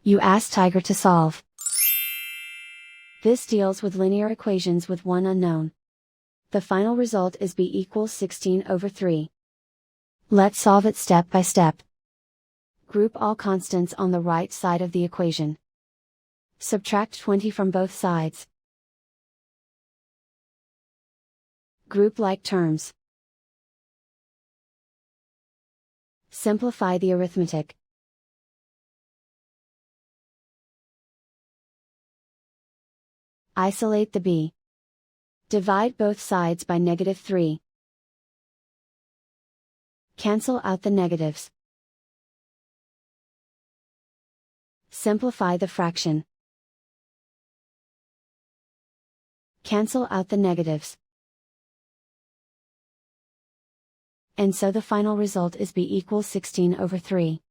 You ask Tiger to solve. This deals with linear equations with one unknown. The final result is b equals 16/3. Let's solve it step by step. Group all constants on the right side of the equation. Subtract 20 from both sides. Group like terms. Simplify the arithmetic. Isolate the b. Divide both sides by -3. Cancel out the negatives. Simplify the fraction. Cancel out the negatives. And so the final result is b equals 16/3.